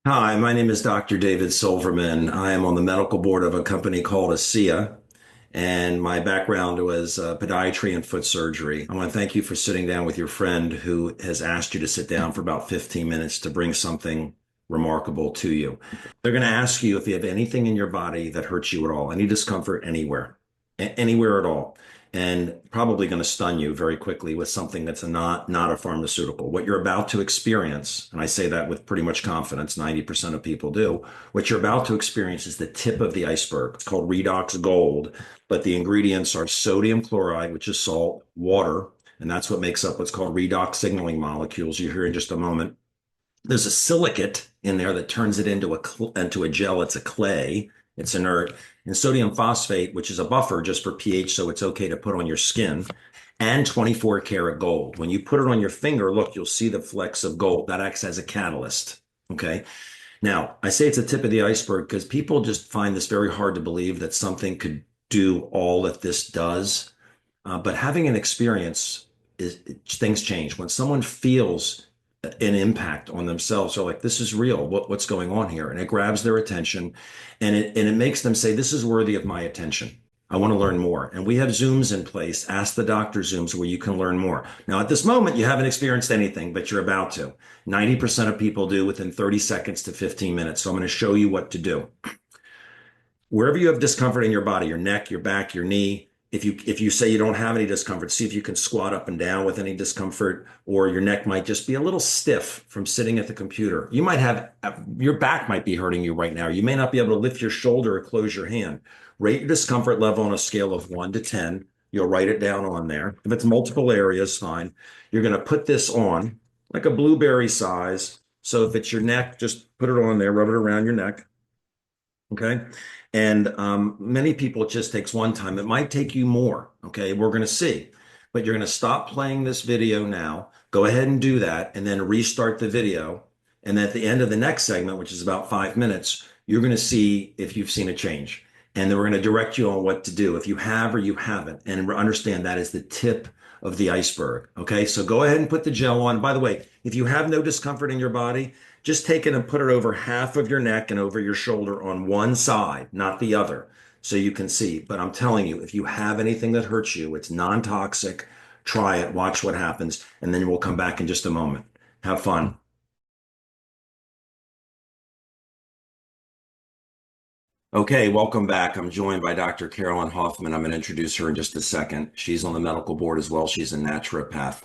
Hi, my name is Dr. David Silverman. I am on the medical board of a company called ASEA, and my background was podiatry and foot surgery. I want to thank you for sitting down with your friend who has asked you to sit down for about 15 minutes to bring something remarkable to you. They're going to ask you if you have anything in your body that hurts you at all, any discomfort anywhere, anywhere at all, and probably going to stun you very quickly with something that's not a pharmaceutical. What you're about to experience, and I say that with pretty much confidence, 90% of people do, what you're about to experience is the tip of the iceberg. It's called Redox Gold, but the ingredients are sodium chloride, which is salt, water, and that's what makes up what's called redox signaling molecules. You'll hear in just a moment. There's a silicate in there that turns it into a gel. It's a clay. It's inert. And sodium phosphate, which is a buffer just for pH, so it's okay to put on your skin, and 24 karat gold. When you put it on your finger, look, you'll see the flecks of gold. That acts as a catalyst. Okay. Now, I say it's a tip of the iceberg because people just find this very hard to believe that something could do all that this does. But having an experience things change. When someone feels an impact on themselves, they're like, this is real. What's going on here? And it grabs their attention and it makes them say, this is worthy of my attention. I want to learn more. And we have Zooms in place, Ask the Doctor Zooms, where you can learn more. Now, at this moment, you haven't experienced anything, but you're about to. 90% of people do within 30 seconds to 15 minutes. So I'm going to show you what to do. Wherever you have discomfort in your body, your neck, your back, your knee, if you say you don't have any discomfort, see if you can squat up and down with any discomfort, or your neck might just be a little stiff from sitting at the computer. You might have your back might be hurting you right now. You may not be able to lift your shoulder or close your hand. Rate your discomfort level on a scale of 1 to 10. You'll write it down on there. If it's multiple areas, fine. You're going to put this on like a blueberry size. So if it's your neck, just put it on there, rub it around your neck. Okay. And many people, it just takes one time. It might take you more. Okay. We're going to see. But you're going to stop playing this video now. Go ahead and do that and then restart the video. And at the end of the next segment, which is about 5 minutes, you're going to see if you've seen a change. And then we're going to direct you on what to do if you have or you haven't. And understand that is the tip of the iceberg. Okay. So go ahead and put the gel on. By the way, if you have no discomfort in your body, just take it and put it over half of your neck and over your shoulder on one side, not the other, so you can see. But I'm telling you, if you have anything that hurts you, it's non-toxic. Try it, watch what happens, and then we'll come back in just a moment. Have fun. Okay, welcome back. I'm joined by Dr. Carolyn Hoffman. I'm going to introduce her in just a second. She's on the medical board as well. She's a naturopath.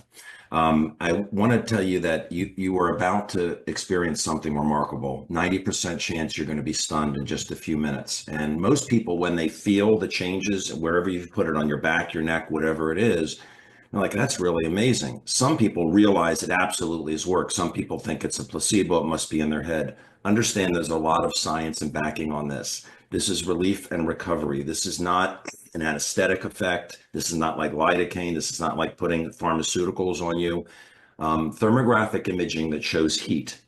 I want to tell you that you are about to experience something remarkable. 90% chance you're going to be stunned in just a few minutes. And most people, when they feel the changes, wherever you put it on your back, your neck, whatever it is, they're like, that's really amazing. Some people realize it absolutely has worked. Some people think it's a placebo. It must be in their head. Understand there's a lot of science and backing on this. This is relief and recovery. This is not an anesthetic effect. This is not like lidocaine. This is not like putting pharmaceuticals on you. Thermographic imaging that shows heat.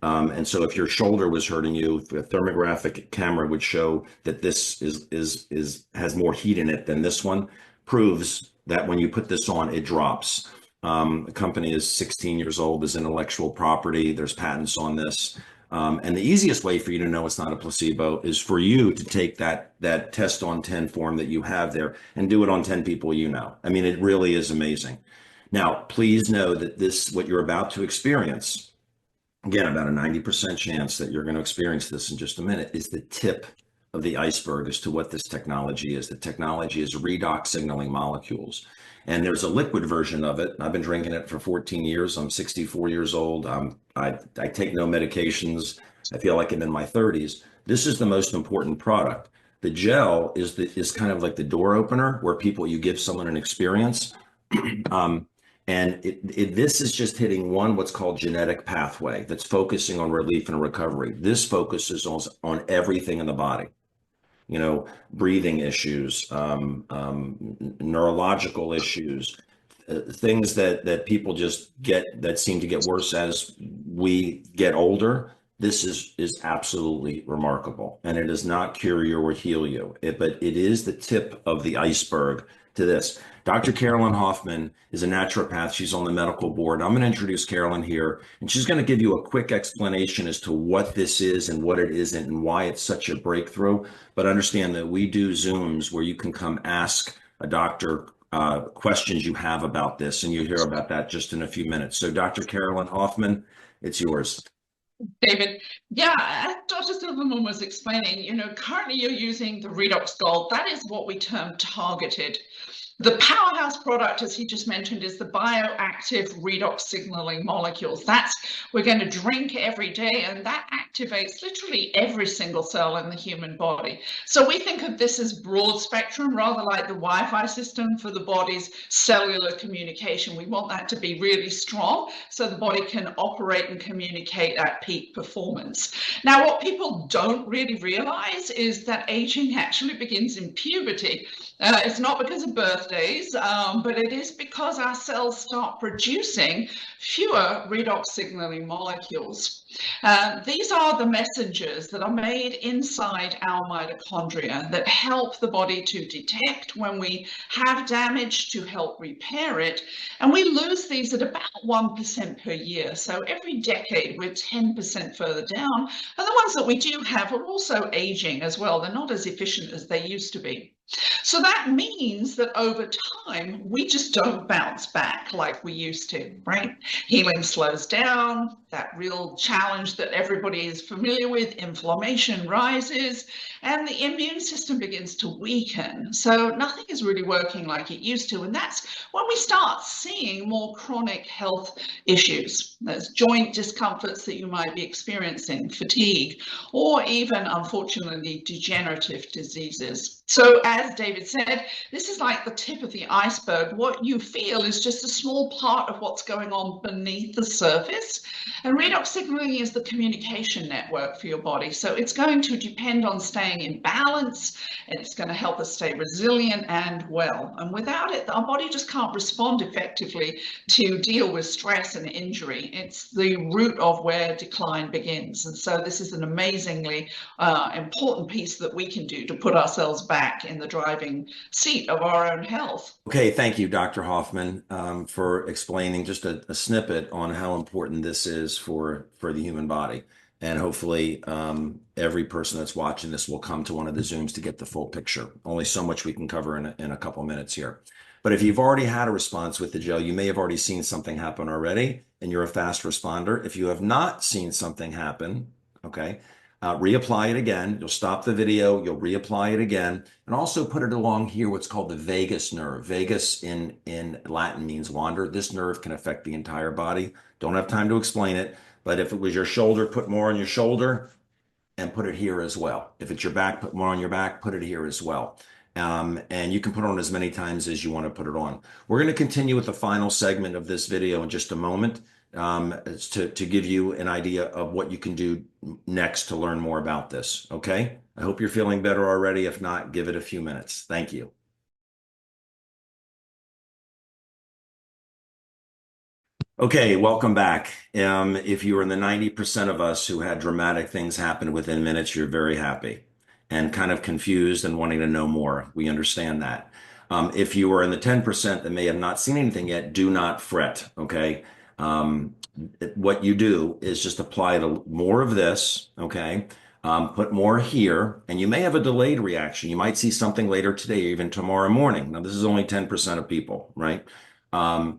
And so if your shoulder was hurting you, a thermographic camera would show that this is has more heat in it than this one, proves that when you put this on, it drops. The company is 16 years old, is intellectual property. There's patents on this. And the easiest way for you to know it's not a placebo is for you to take that test on 10 form that you have there and do it on 10 people you know. I mean, it really is amazing. Now, please know that this, what you're about to experience, again, about a 90% chance that you're going to experience this in just a minute, is the tip of the iceberg as to what this technology is. The technology is redox signaling molecules. And there's a liquid version of it. I've been drinking it for 14 years. I'm 64 years old. I take no medications. I feel like I'm in my 30s. This is the most important product. The gel is kind of like the door opener where you give someone an experience. Um, and this is just hitting what's called genetic pathway that's focusing on relief and recovery. This focuses on everything in the body, breathing issues, neurological issues, things that people just get that seem to get worse as we get older. This is absolutely remarkable, and it does not cure you or heal you, but it is the tip of the iceberg to this. Dr. Carolyn Hoffman is a naturopath. She's on the medical board. I'm going to introduce Carolyn here, and she's going to give you a quick explanation as to what this is and what it isn't and why it's such a breakthrough. But understand that we do Zooms where you can come ask a doctor questions you have about this, and you'll hear about that just in a few minutes. So, Dr. Carolyn Hoffman, it's yours. David, yeah, as Dr. Silverman was explaining, currently you're using the Redox Gold. That is what we term targeted. The powerhouse product, as he just mentioned, is the bioactive redox signaling molecules. We're going to drink every day, and that activates literally every single cell in the human body. So we think of this as broad spectrum, rather like the Wi-Fi system for the body's cellular communication. We want that to be really strong so the body can operate and communicate at peak performance. Now, what people don't really realize is that aging actually begins in puberty. It's not because of birthdays, but it is because our cells start producing fewer redox signaling molecules. These are the messengers that are made inside our mitochondria that help the body to detect when we have damage, to help repair it. And we lose these at about 1% per year. So every decade, we're 10% further down. And the ones that we do have are also aging as well. They're not as efficient as they used to be. So that means that over time, we just don't bounce back like we used to, right? Healing slows down, that real challenge that everybody is familiar with, inflammation rises, and the immune system begins to weaken. So nothing is really working like it used to. And that's when we start seeing more chronic health issues. There's joint discomforts that you might be experiencing, fatigue, or even, unfortunately, degenerative diseases. So as David said, this is like the tip of the iceberg. What you feel is just a small part of what's going on beneath the surface. And redox signaling is the communication network for your body. So it's going to depend on staying in balance. It's going to help us stay resilient and well. And without it, our body just can't respond effectively to deal with stress and injury. It's the root of where decline begins. And so this is an amazingly important piece that we can do to put ourselves back in the driving seat of our own health. Okay, thank you, Dr. Hoffman, for explaining just a snippet on how important this is for the human body. And hopefully, every person that's watching this will come to one of the Zooms to get the full picture. Only so much we can cover in a couple minutes here. But if you've already had a response with the gel, you may have already seen something happen already, and you're a fast responder. If you have not seen something happen, okay, reapply it again. You'll stop the video, you'll reapply it again, and also put it along here, what's called the vagus nerve. Vagus in Latin means wander. This nerve can affect the entire body. Don't have time to explain it, but if it was your shoulder, put more on your shoulder and put it here as well. If it's your back, put more on your back, put it here as well. And you can put it on as many times as you want to put it on. We're going to continue with the final segment of this video in just a moment, to give you an idea of what you can do next to learn more about this. Okay? I hope you're feeling better already. If not, give it a few minutes. Thank you. Okay, welcome back. If you were in the 90% of us who had dramatic things happen within minutes, you're very happy and kind of confused and wanting to know more. We understand that. If you were in the 10% that may have not seen anything yet, do not fret, okay? What you do is just apply more of this, okay? Put more here, and you may have a delayed reaction. You might see something later today, or even tomorrow morning. Now, this is only 10% of people, right?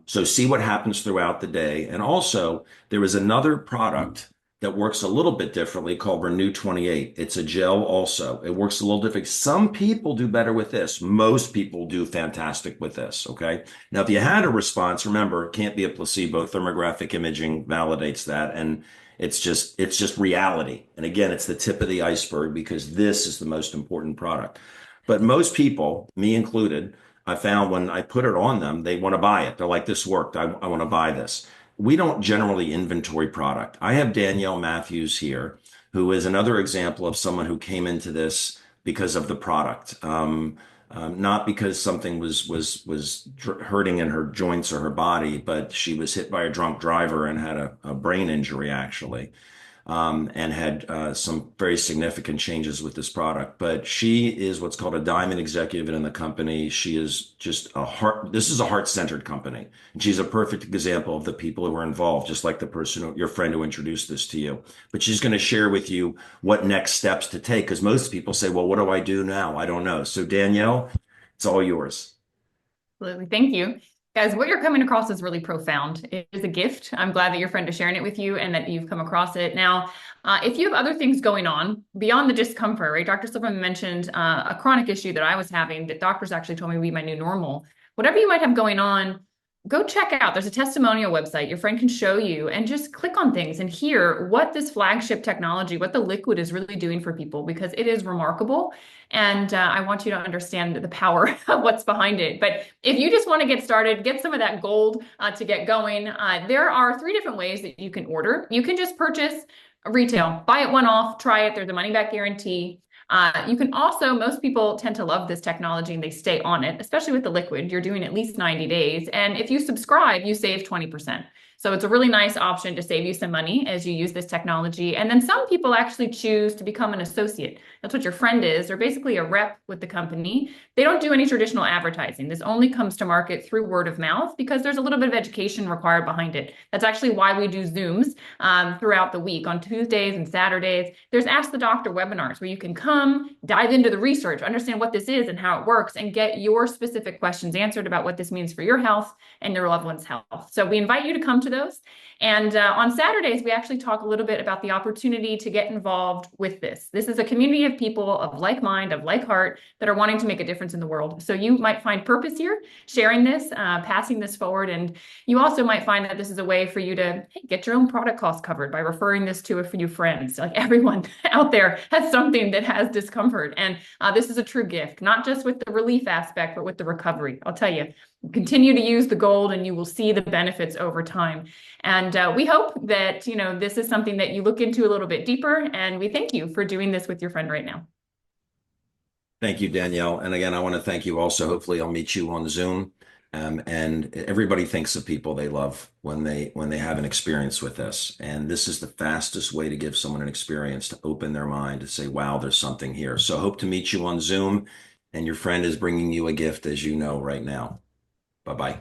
So see what happens throughout the day. And also, there is another product that works a little bit differently called Renew 28. It's a gel also. It works a little different. Some people do better with this. Most people do fantastic with this, okay? Now, if you had a response, remember, it can't be a placebo. Thermographic imaging validates that. And it's just reality. And again, it's the tip of the iceberg because this is the most important product. But most people, me included, I found when I put it on them, they want to buy it. They're like, this worked. I want to buy this. We don't generally inventory product. I have Danielle Matthews here, who is another example of someone who came into this because of the product, not because something was hurting in her joints or her body, but she was hit by a drunk driver and had a brain injury, actually. and had some very significant changes with this product. But she is what's called a diamond executive in the company. She is just this is a heart-centered company. And she's a perfect example of the people who are involved, just like the person, your friend who introduced this to you. But she's going to share with you what next steps to take, because most people say, well, what do I do now? I don't know. So Danielle, it's all yours. Absolutely. Thank you. Guys, what you're coming across is really profound. It is a gift. I'm glad that your friend is sharing it with you and that you've come across it. Now, if you have other things going on beyond the discomfort, right? Dr. Silverman mentioned a chronic issue that I was having that doctors actually told me would be my new normal. Whatever you might have going on, go check out. There's a testimonial website your friend can show you, and just click on things and hear what this flagship technology, what the liquid is really doing for people, because it is remarkable. And I want you to understand the power of what's behind it. But if you just want to get started, get some of that gold to get going, there are 3 different ways that you can order. You can just purchase retail, buy it one off, try it. There's a money back guarantee. You can also, most people tend to love this technology and they stay on it, especially with the liquid. You're doing at least 90 days. And if you subscribe, you save 20%. So it's a really nice option to save you some money as you use this technology. And then some people actually choose to become an associate. That's what your friend is. They're basically a rep with the company. They don't do any traditional advertising. This only comes to market through word of mouth because there's a little bit of education required behind it. That's actually why we do Zooms throughout the week on Tuesdays and Saturdays. There's Ask the Doctor webinars where you can come, dive into the research, understand what this is and how it works, and get your specific questions answered about what this means for your health and your loved one's health. So we invite you to come to those. And on Saturdays, we actually talk a little bit about the opportunity to get involved with this. This is a community of people of like mind, of like heart, that are wanting to make a difference in the world. So you might find purpose here, sharing this, passing this forward. And you also might find that this is a way for you to get your own product costs covered by referring this to a few friends. Like, everyone out there has something that has discomfort. And this is a true gift, not just with the relief aspect, but with the recovery. I'll tell you, continue to use the gold and you will see the benefits over time. And we hope that, this is something that you look into a little bit deeper. And we thank you for doing this with your friend right now. Thank you, Danielle. And again, I want to thank you also. Hopefully I'll meet you on Zoom. And everybody thinks of people they love when they have an experience with this. And this is the fastest way to give someone an experience, to open their mind, to say, wow, there's something here. So I hope to meet you on Zoom, and your friend is bringing you a gift, as you know right now. Bye-bye.